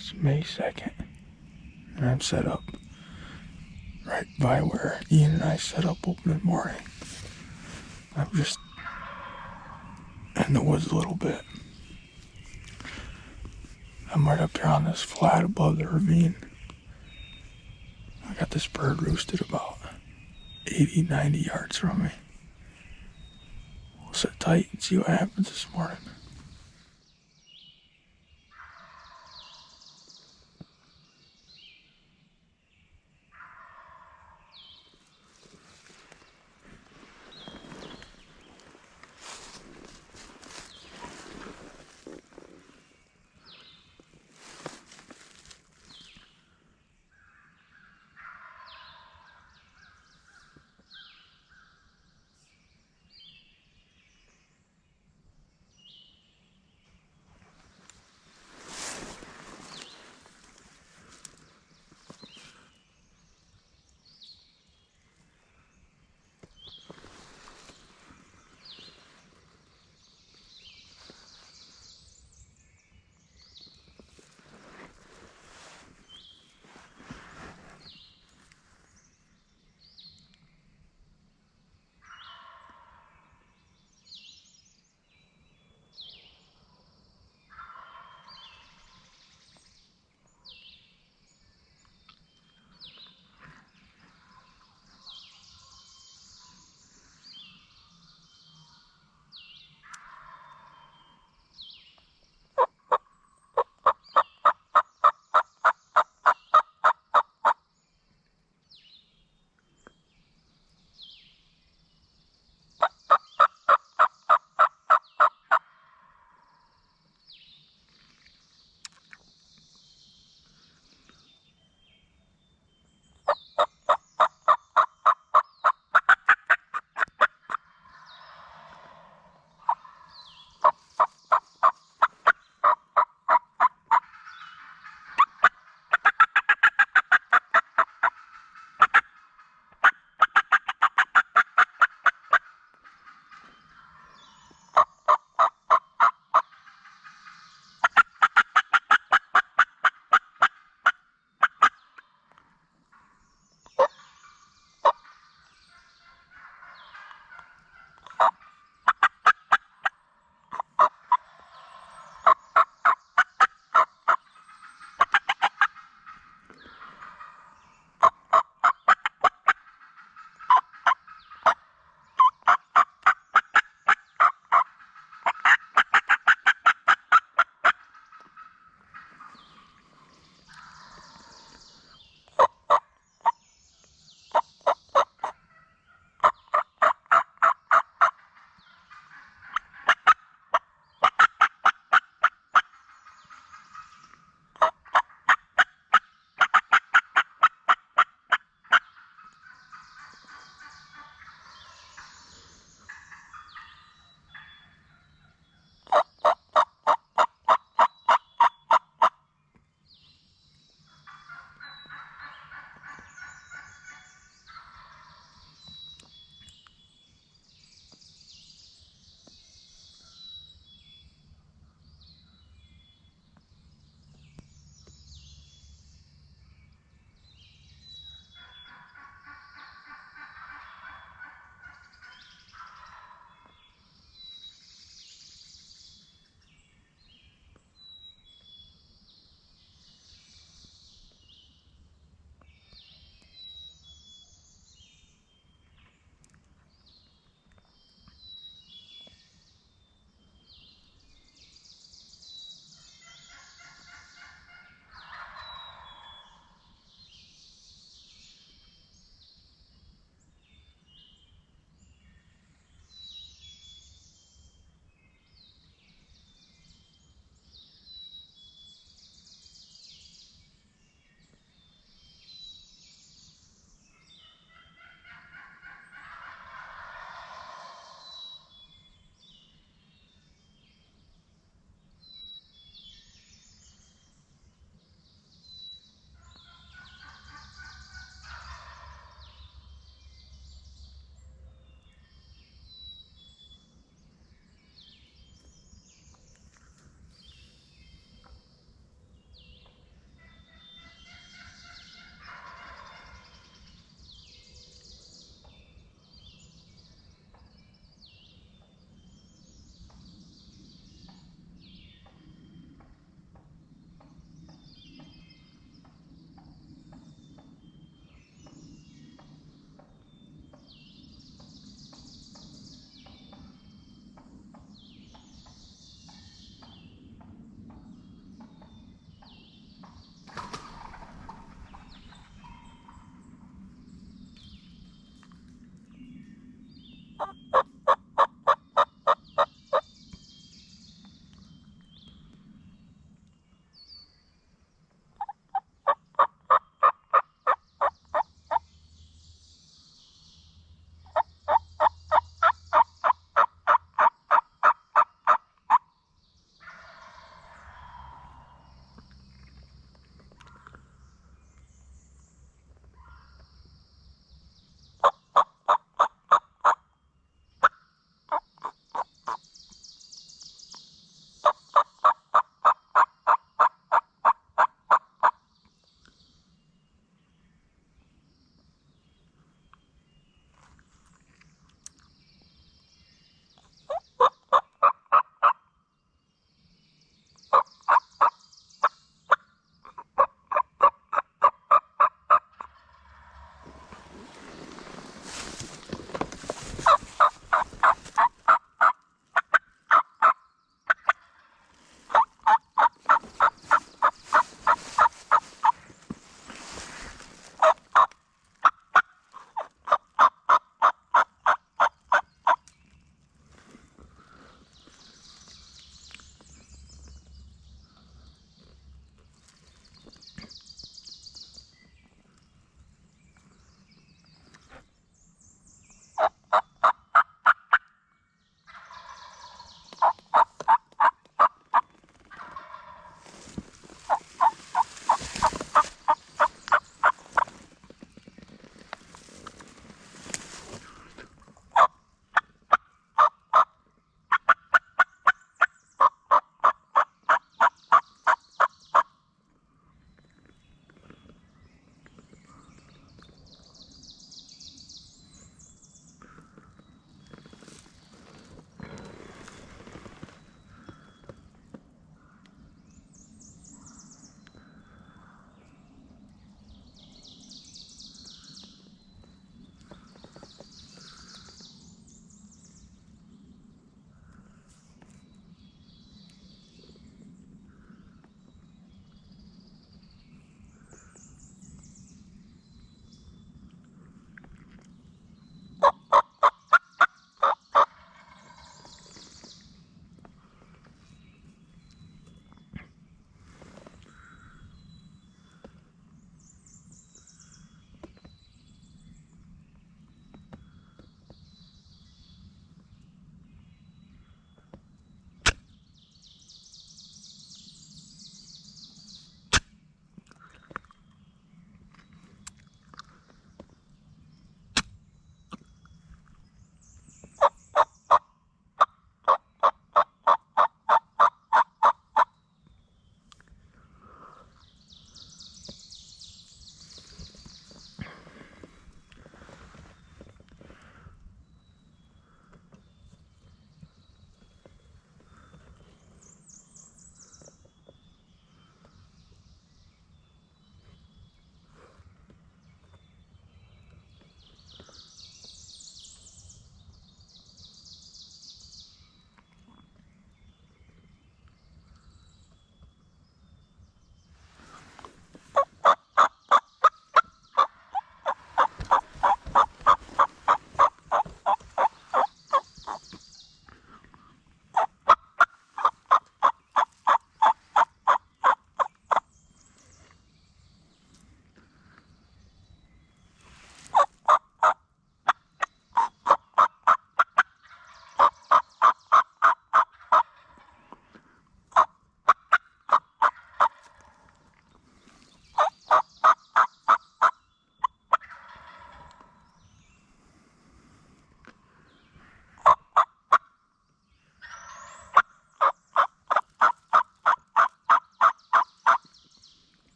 It's May 2nd, and I'm set up right by where Ian and I set up opening morning. I'm just in the woods a little bit. I'm right up here on this flat above the ravine. I got this bird roosted about 80, 90 yards from me. We'll sit tight and see what happens this morning.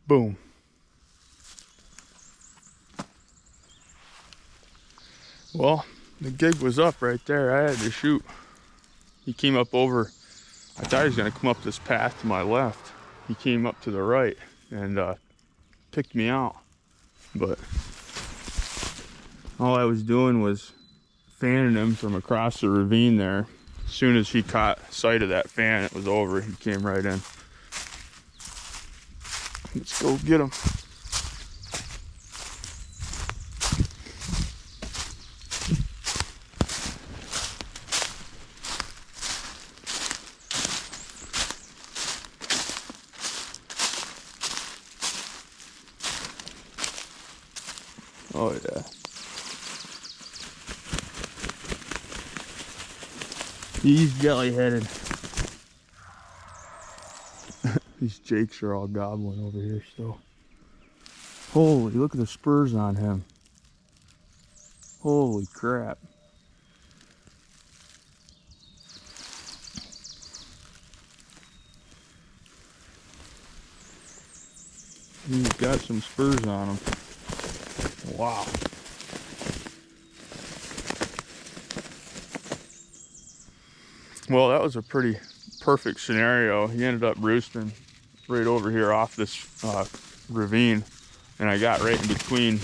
Boom. Well, the gig was up right there. I had to shoot. He came up over. I thought he was gonna come up this path to my left. He came up to the right and picked me out. But all I was doing was fanning him from across the ravine there. As soon as he caught sight of that fan, it was over. He came right in. Let's go get him. Oh yeah. He's jelly-headed. These jakes are all gobbling over here still. Holy, look at the spurs on him. Holy crap. He's got some spurs on him. Wow. Well, that was a pretty perfect scenario. He ended up roosting right over here off this ravine, and I got right in between.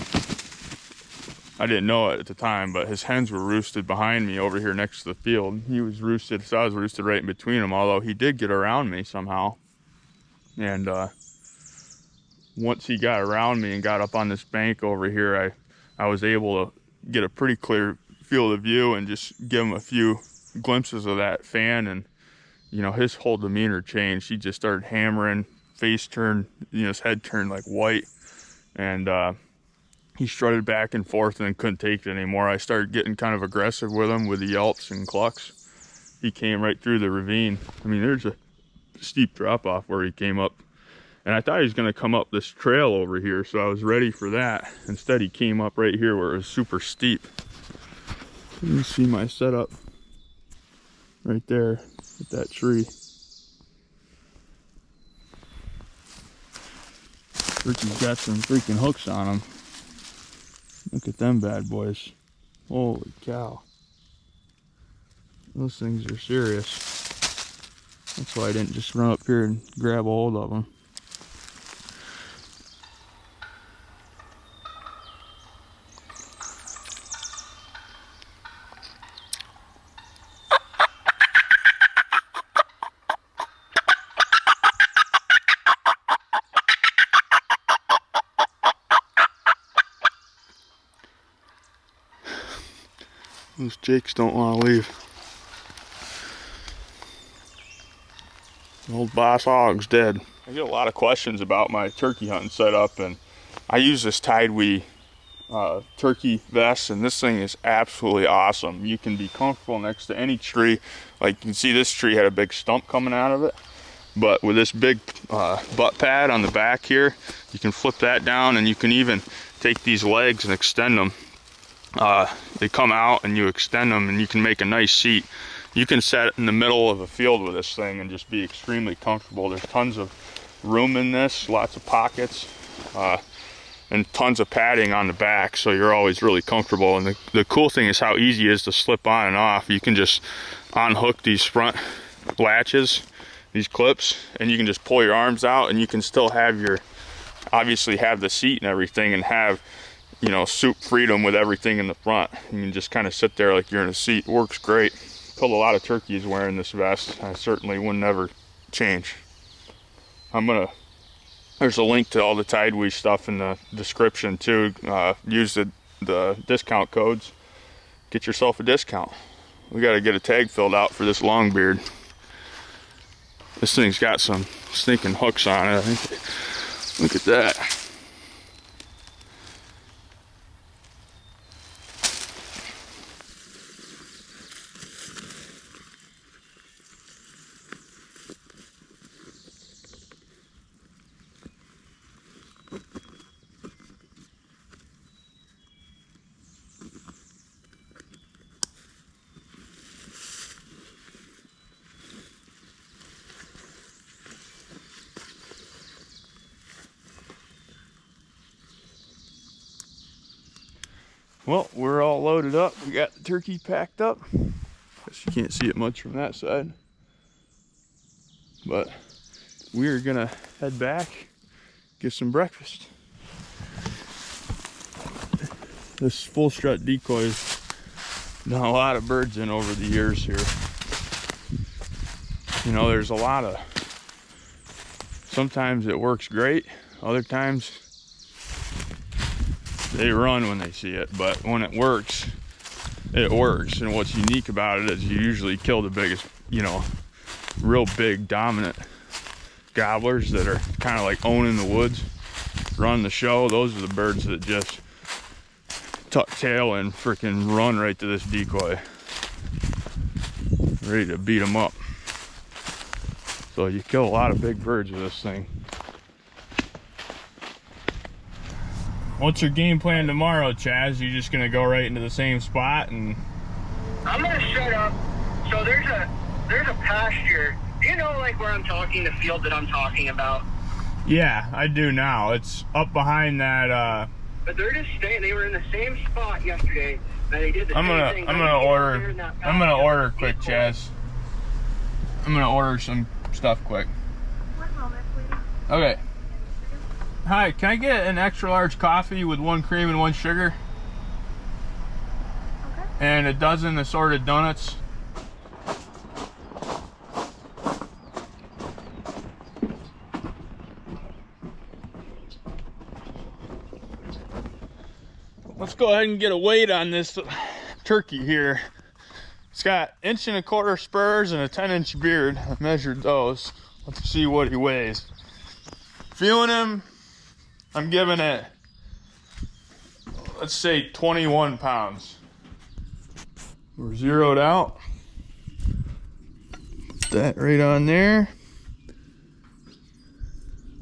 I didn't know it at the time, but his hens were roosted behind me over here next to the field. He was roosted, so I was roosted right in between them, although he did get around me somehow. And once he got around me and got up on this bank over here, I was able to get a pretty clear field of view and just give him a few glimpses of that fan, and you know, his whole demeanor changed. He just started hammering, face turned, you know, his head turned like white, and he strutted back and forth and couldn't take it anymore. I started getting kind of aggressive with him with the yelps and clucks. He came right through the ravine. I mean, there's a steep drop off where he came up, and I thought he was going to come up this trail over here, so I was ready for that. Instead, he came up right here where it was super steep. You can see my setup right there with that tree. Ricky's got some freaking hooks on him. Look at them bad boys. Holy cow. Those things are serious. That's why I didn't just run up here and grab a hold of them. Those jakes don't want to leave. The old boss hog's dead. I get a lot of questions about my turkey hunting setup, and I use this Tidewee turkey vest, and this thing is absolutely awesome. You can be comfortable next to any tree. Like you can see, this tree had a big stump coming out of it, but with this big butt pad on the back here, you can flip that down, and you can even take these legs and extend them. They come out and you extend them, and you can make a nice seat. You can set it in the middle of a field with this thing and just be extremely comfortable. There's tons of room in this, lots of pockets, and tons of padding on the back, so you're always really comfortable. And the cool thing is how easy it is to slip on and off. You can just unhook these front latches, these clips, and you can just pull your arms out, and you can still have your, obviously have the seat and everything, and have, you know, soup freedom with everything in the front. You can just kind of sit there like you're in a seat. It works great. Killed a lot of turkeys wearing this vest. I certainly would never change. There's a link to all the Tidewee stuff in the description too. Use the discount codes. Get yourself a discount. We got to get a tag filled out for this longbeard. This thing's got some stinking hooks on it, I think. Look at that. Well, we're all loaded up. We got the turkey packed up. Guess you can't see it much from that side. But we're gonna head back, get some breakfast. This full strut decoy's done a lot of birds in over the years here. You know, there's a lot of, sometimes it works great, other times they run when they see it, but when it works, it works. And what's unique about it is you usually kill the biggest, you know, real big dominant gobblers that are kind of like owning the woods, run the show. Those are the birds that just tuck tail and freaking run right to this decoy, ready to beat them up. So you kill a lot of big birds with this thing. What's your game plan tomorrow, Chaz? You just gonna go right into the same spot and? I'm gonna set up. So there's a pasture. Do you know like where I'm talking, the field that I'm talking about? Yeah, I do now. It's up behind that. But they're just staying. They were in the same spot yesterday. And they did the same thing. I'm gonna order quick, Chaz. I'm gonna order some stuff quick. One moment, please. Okay. Hi, can I get an extra large coffee with 1 cream and 1 sugar? Okay. And a dozen assorted donuts. Let's go ahead and get a weight on this turkey here. It's got 1.25 inch spurs and a 10-inch beard. I measured those. Let's see what he weighs. Feeling him, I'm giving it, let's say 21 pounds. We're zeroed out. Put that right on there.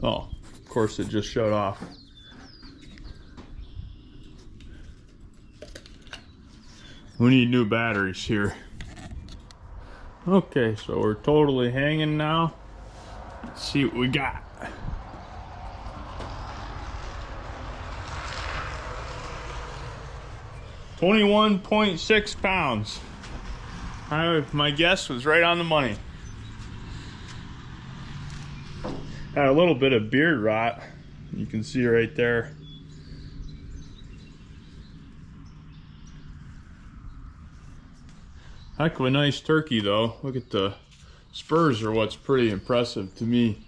Oh, of course it just shut off. We need new batteries here. Okay, so we're totally hanging now. Let's see what we got. 21.6 pounds. My guess was right on the money. Had a little bit of beard rot. You can see right there. Heck of a nice turkey though. Look at the spurs are what's pretty impressive to me.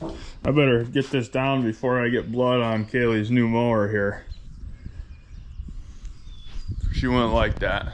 I better get this down before I get blood on Kaylee's new mower here. She wouldn't like that.